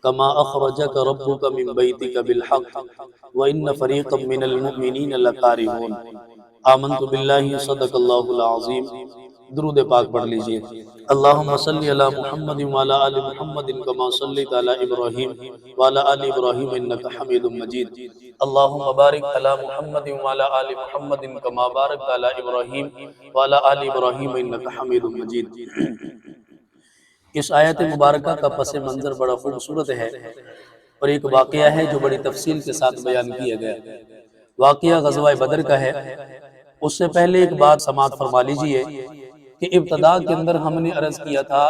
کما اخرجک ربک من بیتک بالحق وان فریقا من المؤمنین لکارہون۔ آمنت باللہ صدق اللہ العظیم۔ درود پاک پڑھ لیجئے۔ اللہم صلی علی محمد وعلی آل محمد کما صلیت علی ابراہیم وعلی آل ابراہیم انک حمید مجید۔ اللہم بارک علی محمد وعلی آل محمد کما بارکت علی ابراہیم وعلی آل ابراہیم انک حمید مجید۔ اس آیت مبارکہ کا پس منظر بڑا خوبصورت ہے اور ایک واقعہ ہے جو بڑی تفصیل کے ساتھ بیان کیا گیا۔ واقعہ غزوہ بدر کا ہے۔ اس سے پہلے ایک بات سماعت فرما لیجئے کہ ابتدا کے اندر ہم نے عرض کیا تھا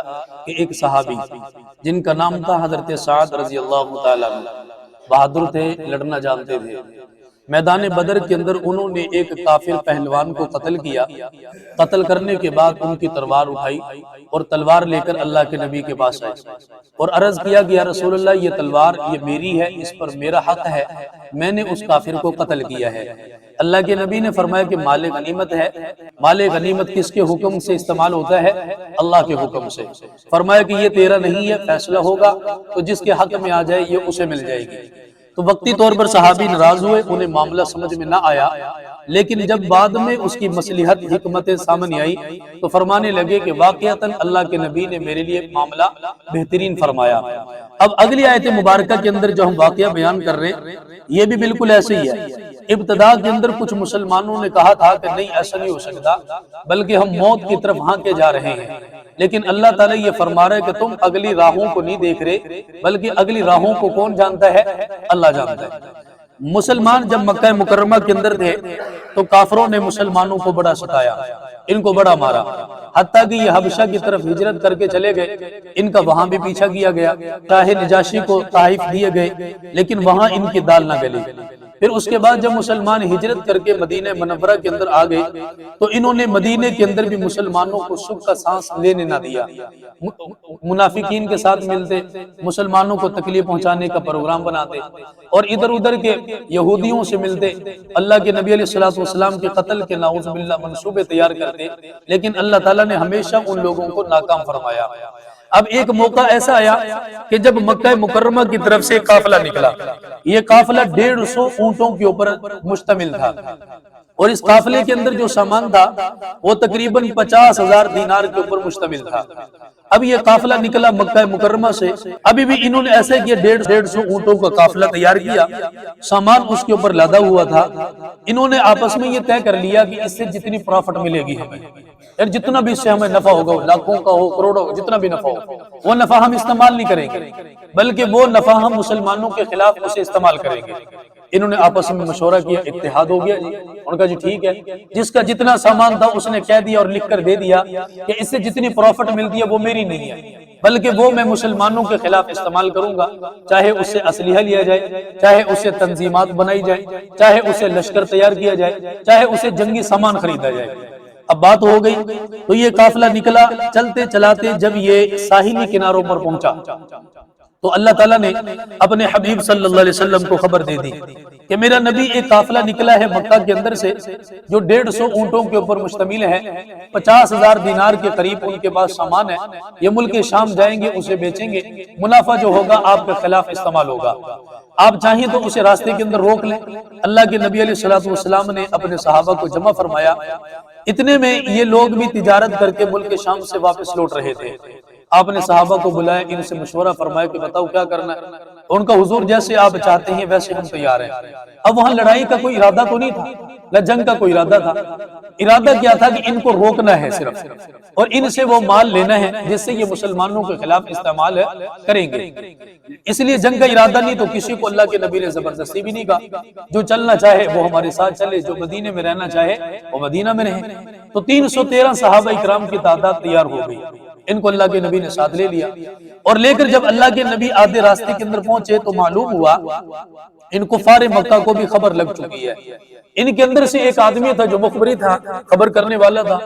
کہ ایک صحابی جن کا نام تھا حضرت سعد رضی اللہ تعالیٰ عنہ، بہادر تھے، لڑنا جانتے تھے۔ میدان بدر کے اندر انہوں نے ایک کافر پہلوان کو قتل کیا۔ قتل کرنے کے بعد ان کی تلوار اٹھائی اور تلوار لے کر اللہ کے نبی کے پاس آئے اور عرض کیا کہ یا رسول اللہ یہ تلوار یہ میری ہے، اس پر میرا حق ہے، میں نے اس کافر کو قتل کیا ہے۔ اللہ کے نبی نے فرمایا کہ مال غنیمت ہے۔ مال غنیمت کس کے حکم سے استعمال ہوتا ہے؟ اللہ کے حکم سے۔ فرمایا کہ یہ تیرا نہیں ہے، فیصلہ ہوگا تو جس کے حق میں آ جائے یہ اسے مل جائے گی۔ تو وقتی طور پر صحابی ناراض ہوئے، انہیں معاملہ سمجھ میں نہ آیا، لیکن جب بعد میں اس کی مصلحت حکمت سامنے آئی تو فرمانے لگے کہ واقعتاً اللہ کے نبی نے میرے لیے معاملہ بہترین فرمایا۔ اب اگلی آیت مبارکہ کے اندر جو ہم واقعہ بیان کر رہے ہیں یہ بھی بالکل ایسے ہی ہے۔ ابتدا کے اندر کچھ مسلمانوں نے کہا تھا کہ نہیں ایسا نہیں ہو سکتا، بلکہ ہم موت کی طرف ہانکے جا رہے ہیں، لیکن اللہ تعالیٰ یہ فرما رہا ہے کہ تم اگلی راہوں کو نہیں دیکھ رہے، بلکہ اگلی راہوں کو کون جانتا ہے؟ اللہ جانتا ہے۔ مسلمان جب مکہ مکرمہ کے اندر تھے تو کافروں نے مسلمانوں کو بڑا ستایا، ان کو بڑا مارا، حتیٰ کہ یہ حبشہ کی طرف ہجرت کر کے چلے گئے، ان کا وہاں بھی پیچھا کیا گیا، چاہے نجاشی کو طائف دیے گئے لیکن وہاں ان کی دال نہ گلی۔ پھر اس کے بعد جب مسلمان ہجرت کر کے مدینہ منورہ کے اندر آ گئے تو انہوں نے مدینہ کے اندر بھی مسلمانوں کو سکھ کا سانس لینے نہ دیا۔ منافقین کے ساتھ ملتے، مسلمانوں کو تکلیف پہنچانے کا پروگرام بناتے اور ادھر ادھر کے یہودیوں سے ملتے، اللہ کے نبی علیہ السلام کے قتل کے نعوذ باللہ منصوبے تیار کرتے، لیکن اللہ تعالیٰ نے ہمیشہ ان لوگوں کو ناکام فرمایا۔ اب ایک موقع ایسا آیا کہ جب مکہ مکرمہ کی طرف سے قافلہ نکلا، یہ قافلہ 150 اونٹوں کے اوپر مشتمل تھا اور اس قافلے کے اندر جو سامان تھا وہ تقریباً 50,000 دینار کے اوپر مشتمل تھا۔ اب یہ قافلہ نکلا مکہ مکرمہ سے، ابھی بھی انہوں نے ایسے کیا 150 اونٹوں کا قافلہ تیار کیا، سامان اس کے اوپر لادا ہوا تھا۔ انہوں نے آپس میں یہ طے کر لیا کہ اس سے جتنی پروفٹ ملے گی ہمیں، یعنی جتنا بھی اس سے ہمیں نفع ہوگا، لاکھوں کا ہو کروڑوں، جتنا بھی نفع ہو، وہ نفع ہم استعمال نہیں کریں گے، بلکہ وہ نفع ہم مسلمانوں کے خلاف اسے استعمال کریں گے۔ انہوں نے آپس میں مشورہ کیا، اتحاد ہو گیا جی، ان کا جی ٹھیک ہے، جس کا جتنا سامان تھا اس نے کہہ دیا اور لکھ کر دے دیا کہ اس سے جتنی پروفٹ ملتی ہے وہ میری نہیں ہے، بلکہ وہ میں مسلمانوں کے خلاف استعمال کروں گا، چاہے اس سے اسلحہ لیا جائے، چاہے اس سے تنظیمات بنائی جائے، چاہے اسے لشکر تیار کیا جائے، چاہے اسے جنگی سامان خریدا جائے۔ اب بات ہو گئی تو یہ قافلہ نکلا، چلتے چلاتے جب یہ ساحلی کناروں پر پہنچا تو اللہ تعالیٰ نے اپنے حبیب صلی اللہ علیہ وسلم کو خبر دے دی کہ میرا نبی ایک قافلہ نکلا ہے مکہ کے اندر سے جو 150 اونٹوں کے اوپر مشتمل ہے، 50,000 دینار کے قریب ان کے پاس سامان ہے، یہ ملک شام جائیں گے، اسے بیچیں گے، منافع جو ہوگا آپ کے خلاف استعمال ہوگا، آپ چاہیں تو اسے راستے کے اندر روک لیں۔ اللہ کے نبی علیہ السلام نے اپنے صحابہ کو جمع فرمایا، اتنے میں یہ لوگ بھی تجارت کر کے ملک شام سے واپس لوٹ رہے تھے۔ آپ نے صحابہ کو بلایا، ان سے مشورہ فرمایا کہ بتاؤ کیا کرنا ہے۔ ان کا حضور جیسے آپ چاہتے ہیں ویسے ہم تیار ہیں۔ اب وہاں لڑائی کا کوئی ارادہ تو نہیں تھا، نہ جنگ کا کوئی ارادہ تھا، ارادہ کیا تھا کہ ان کو روکنا ہے صرف، اور ان سے وہ مال لینا ہے جس سے یہ مسلمانوں کے خلاف استعمال کریں گے۔ اس لیے جنگ کا ارادہ نہیں، تو کسی کو اللہ کے نبی نے زبردستی بھی نہیں کہا، جو چلنا چاہے وہ ہمارے ساتھ چلے، جو مدینے میں رہنا چاہے وہ مدینہ میں رہے۔ تو 313 صحابہ اکرام کی تعداد تیار ہو گئی، ان کو اللہ کے نبی نے ساتھ لے لیا، اور لے کر جب اللہ کے نبی آدھے راستے کے اندر پہنچے تو معلوم ہوا ان کفار مکہ کو بھی خبر لگ چکی ہے۔ ان کے اندر سے ایک آدمی تھا جو مخبری تھا، خبر کرنے والا تھا،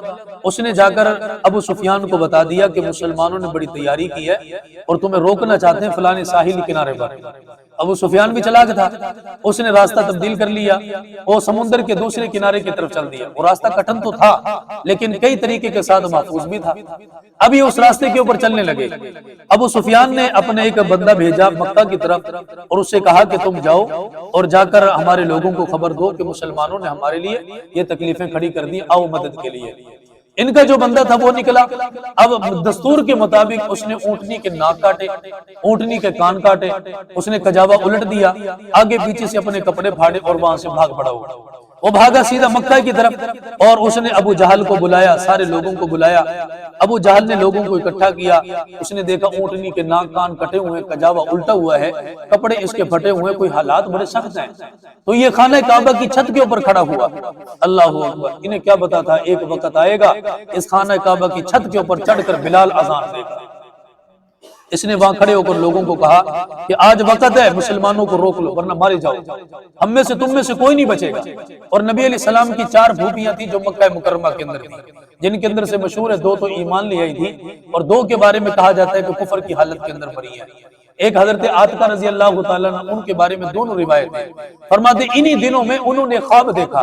اس نے جا کر ابو سفیان کو بتا دیا کہ مسلمانوں نے بڑی تیاری کی ہے اور تمہیں روکنا چاہتے ہیں فلانے ساحلی کنارے پر۔ ابو سفیان بھی چلاک تھا، اس نے راستہ تبدیل کر لیا اور سمندر کے دوسرے کنارے کی طرف چل دیا۔ وہ راستہ کٹھن تو تھا لیکن کئی طریقے کے ساتھ محفوظ بھی تھا۔ ابھی اس راستے کے اوپر چلنے لگے، ابو سفیان نے اپنے ایک بندہ بھیجا مکہ کی طرف اور اس سے کہا کہ تم جاؤ اور جا کر ہمارے لوگوں کو خبر دو کہ مسلمانوں نے ہمارے لیے یہ تکلیفیں کھڑی کر دی، آؤ مدد کے لیے۔ ان کا جو بندہ تھا وہ نکلا، اب دستور کے مطابق اس نے اونٹنی کے ناک کاٹے، اونٹنی کے کان کاٹے، اس نے کجاوا الٹ دیا، آگے پیچھے سے اپنے کپڑے پھاڑے اور وہاں سے بھاگ پڑا ہوا۔ وہ بھاگا سیدھا مکہ کی طرف اور اس نے ابو جہل کو بلایا، سارے لوگوں کو بلایا۔ ابو جہل نے لوگوں کو اکٹھا کیا، اس نے دیکھا اونٹنی کے ناک کان کٹے ہوئے، کجاوا الٹا ہوا ہے، کپڑے اس کے پھٹے ہوئے، کوئی حالات بڑے سخت ہیں۔ تو یہ خانہ کعبہ کی چھت کے اوپر کھڑا ہوا۔ اللہ اکبر، انہیں کیا پتا تھا ایک وقت آئے گا اس خانہ کعبہ کی چھت کے اوپر چڑھ کر بلال اذان دے گا۔ اس نے وہاں کھڑے ہو کر لوگوں کو کہا کہ آج وقت ہے، مسلمانوں کو روک لو ورنہ مارے جاؤ، ہم میں سے تم میں سے کوئی نہیں بچے گا۔ اور نبی علیہ السلام کی 4 بھوپیاں تھیں جو مکہ مکرمہ کے اندر تھیں، جن کے اندر سے مشہور ہے 2 تو ایمان لے آئی تھی اور 2 کے بارے میں کہا جاتا ہے کہ کفر کی حالت کے اندر پڑی ہے۔ ایک حضرت عاتقہ رضی اللہ تعالیٰ عنہ، ان کے بارے میں دونوں روایت ہیں، فرماتے انہی دنوں میں انہوں نے خواب دیکھا۔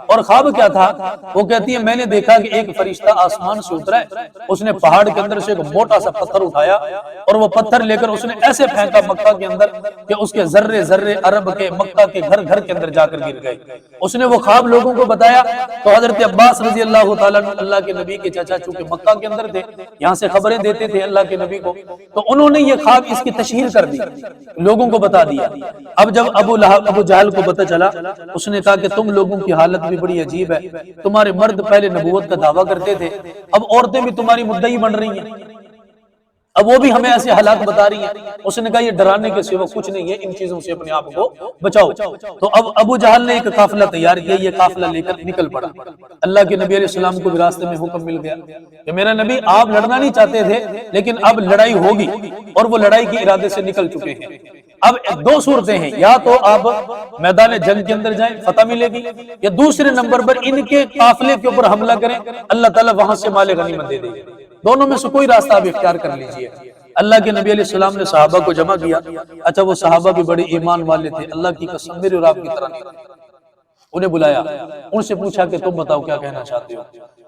اور خواب کیا تھا؟ وہ کہتی ہے میں نے دیکھا کہ ایک فرشتہ آسمان سے اترا ہے، اس نے پہاڑ کے اندر سے ایک موٹا سا پتھر اٹھایا اور وہ پتھر لے کر اس نے ایسے پھینکا مکہ کے اندر کہ اس کے ذرے ذرے عرب کے مکہ کے گھر گھر کے اندر جا کر گر گئے۔ اس نے وہ خواب لوگوں کو بتایا تو حضرت عباس رضی اللہ تعالیٰ عنہ، اللہ کے نبی کے چچا چونکہ مکہ کے اندر تھے، یہاں سے خبریں دیتے تھے اللہ کے نبی کو، تو انہوں نے یہ خواب اس کی تشہیر کر دی، لوگوں کو بتا دیا۔ اب جب ابو جہل کو پتہ چلا، اس نے کہا کہ تم لوگوں کی حالت بھی بڑی عجیب ہے، تمہارے مرد پہلے نبوت کا دعویٰ کرتے تھے، اب عورتیں بھی تمہاری مدعی بن رہی ہیں، اب وہ بھی ہمیں ایسے حالات بتا رہی ہیں۔ اس نے کہا یہ ڈرانے کے سوا کچھ نہیں ہے، ان چیزوں سے اپنے آپ کو بچاؤ۔ تو اب ابو جہل نے ایک قافلہ تیار کیا، یہ قافلہ لے کر نکل پڑا۔ اللہ کے نبی علیہ السلام کو بھی راستے میں حکم مل گیا کہ میرا نبی آپ لڑنا نہیں چاہتے تھے لیکن اب لڑائی ہوگی، اور وہ لڑائی کے ارادے سے نکل چکے ہیں۔ اب 2 صورتیں ہیں، یا تو آپ میدان جنگ کے اندر جائیں فتح ملے گی، یا دوسرے نمبر پر ان کے قافلے کے اوپر حملہ کریں، اللہ تعالیٰ وہاں سے مال غنیمت دے دے گا۔ دونوں میں سے کوئی راستہ آپ اختیار کر لیجئے۔ اللہ کے نبی علیہ السلام نے صحابہ کو جمع کیا، اچھا وہ صحابہ بھی بڑے ایمان والے تھے، اللہ کی قسم میرے اور آپ کی طرح نہیں، انہیں بلایا، ان سے پوچھا کہ تم بتاؤ کیا کہنا چاہتے ہو؟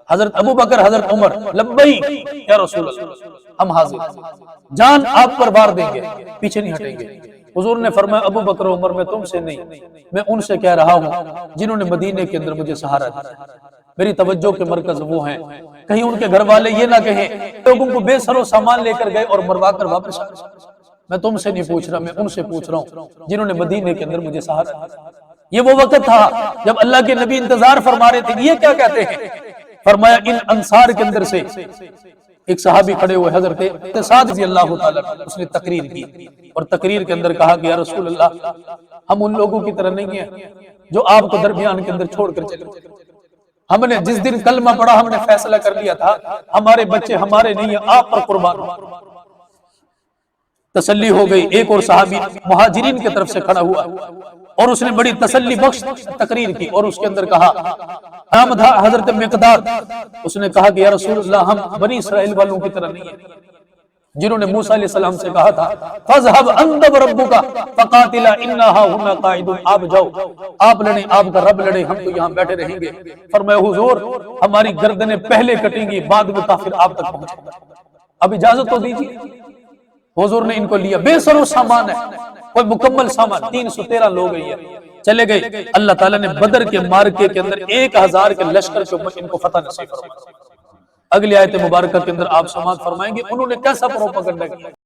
حضرت ابو بکر، حضرت عمر، لبیک یا رسول اللہ، ہم حاضر، جان آپ پر بار دیں گے، پیچھے نہیں ہٹیں گے۔ حضور نے فرمایا ابو بکر عمر میں تم سے نہیں، میں ان سے کہہ رہا ہوں جنہوں نے مدینے کے اندر مجھے سہارا دیا، میری توجہ کے مرکز وہ ہیں، کہیں ان کے گھر والے یہ نہ کہیں لوگوں کو بے سر و سامان لے کر گئے اور مروا کر واپس آ گئے۔ میں تم سے نہیں پوچھ رہا، میں ان سے پوچھ رہا ہوں جنہوں نے مدینے کے اندر مجھے سہارا دیا۔ یہ وہ وقت تھا جب اللہ کے نبی انتظار فرما رہے تھے، یہ کیا کہتے ہیں؟ فرمایا ان انصار کے اندر سے ایک صحابی کھڑے ہوئے حضرت سعد رضی اللہ تعالیٰ عنہ، اس نے تقریر کی اور تقریر کے اندر کہا کہ یا رسول اللہ، ہم ان لوگوں کی طرح نہیں ہیں جو آپ کو درمیان کے اندر چھوڑ کر چلے گئے۔ ہم نے جس دن کلمہ پڑھا ہم نے فیصلہ کر لیا تھا ہمارے بچے ہمارے نہیں ہیں، آپ پر قربان ہو۔ تسلی ہو گئی۔ ایک اور صحابی مہاجرین کی طرف سے کھڑا ہوا اور اس نے بڑی تسلی بخش تقریر کی اور اس کے اندر کہا، نام تھا حضرت مقداد، اس نے کہا کہ یا رسول اللہ، ہم بنی اسرائیل والوں کی طرح نہیں ہیں جنہوں نے موسیٰ علیہ السلام سے کہا تھا فَاذْهَبْ أَنْتَ وَرَبُّكَ فَقَاتِلَا إِنَّا هَاهُنَا قَاعِدُونَ، آپ جاؤ، آپ لڑیں، آپ کا رب لڑے، ہم تو یہاں بیٹھے رہیں گے۔ فرمایا حضور ہماری گردنیں پہلے کٹیں گی، بعد میں کافر آپ تک پہنچیں گے، اب اجازت تو دیجیے۔ حضور نے ان کو لیا، بے سر و سامان ہے، کوئی مکمل سامان، 313 لوگ ہیں، چلے گئے۔ اللہ تعالیٰ نے بدر کے مارکے کے اندر 1000 کے لشکر کے اوپر ان کو فتح نصیب فرمایا۔ اگلی آیت مبارکہ کے اندر آپ سماعت فرمائیں گے انہوں نے کیسا پروپیگنڈا کیا۔